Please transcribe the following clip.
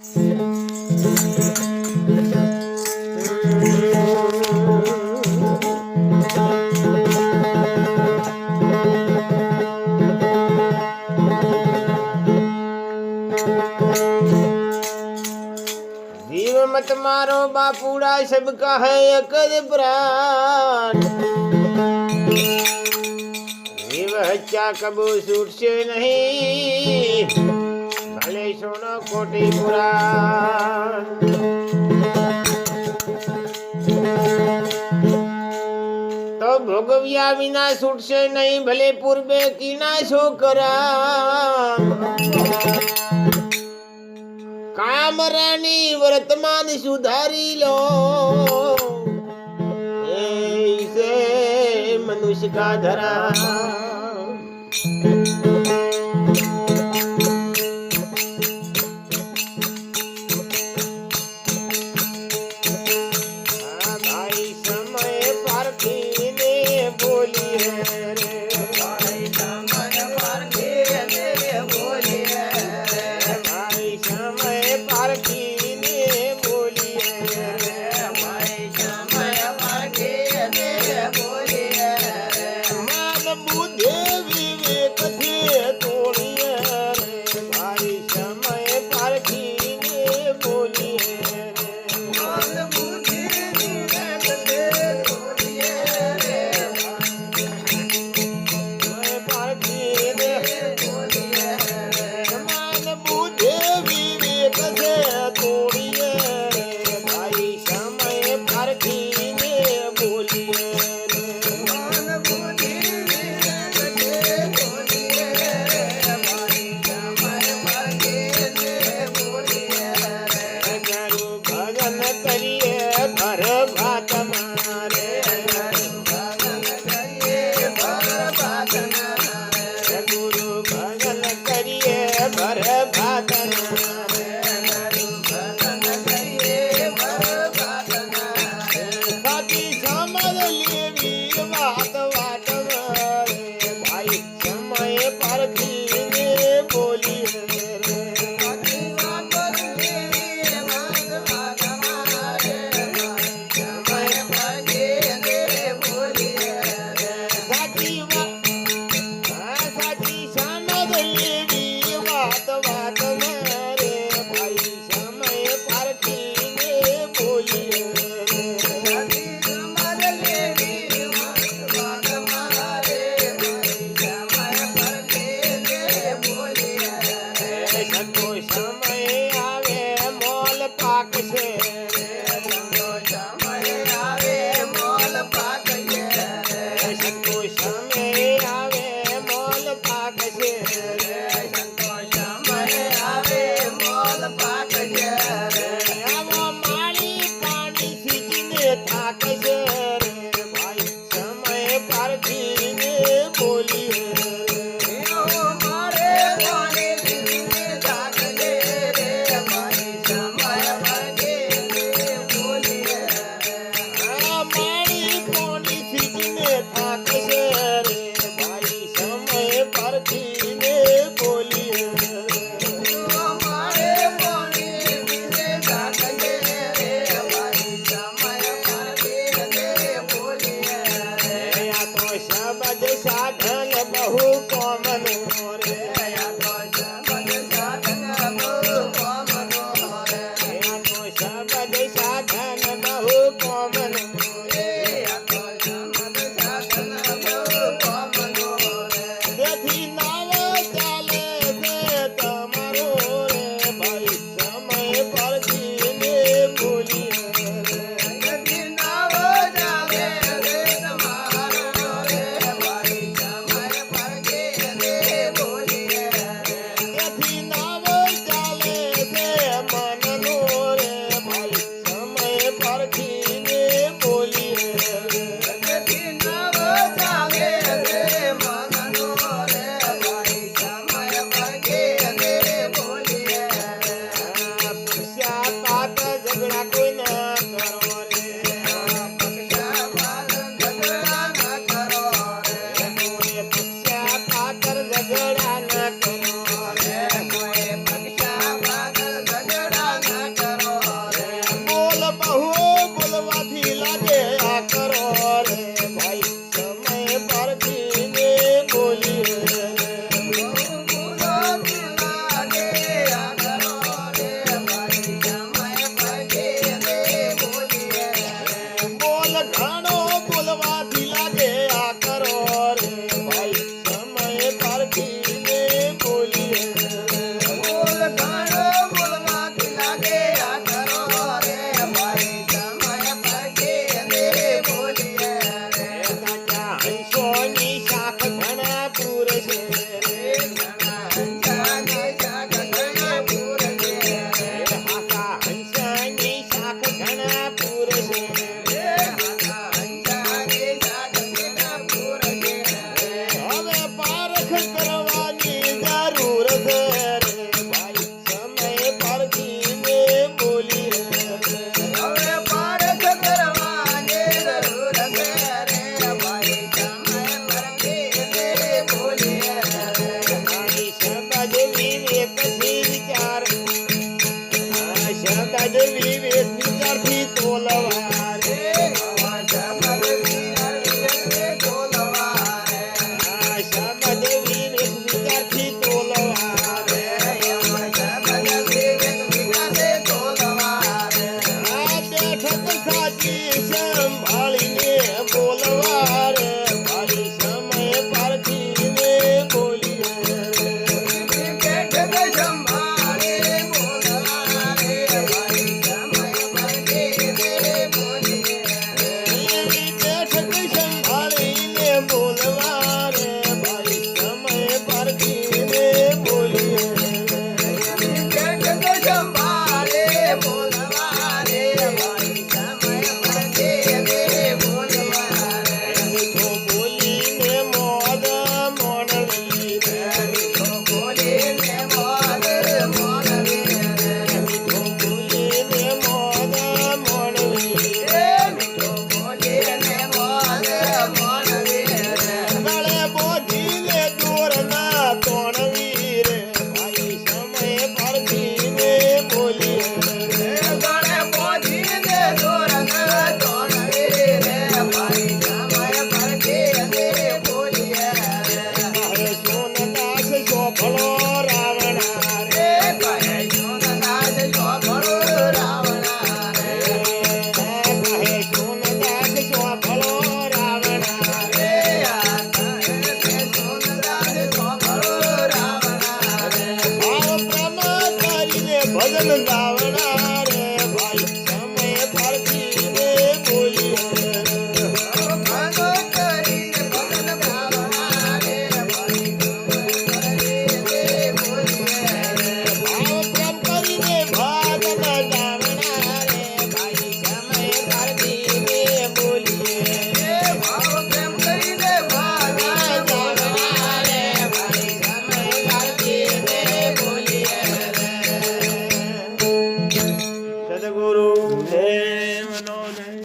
जीव मत मारो बापूड़ा सबका है एक प्राण। जीव हत्या कबू सूट से नहीं भले सुनो कोटि पुराण। तो भोगविया विना सूट से नहीं भले पूर्वे की ना सो करा। काम रानी वर्तमान सुधारी लो ऐसे मनुष्य का धरा। भाई समय पर ने बोली है रे। भाई समय पर ने बोली है। भाई समय पर ने बोली है। भाई समय पर ने बोली है। मान बुद्धि विवेक थे तोड़ी है। भाई समय पर ने बोली है। मान बुद्धि विवेक थे तोड़ी है। समय पर ने बोली है। मान बुद्धि विवेक से तोड़ी है। भाई समय पर ने बोली है। मान बुद्धि विवेक से तोड़ी है। भाई समय पर ने बोली है। रावणा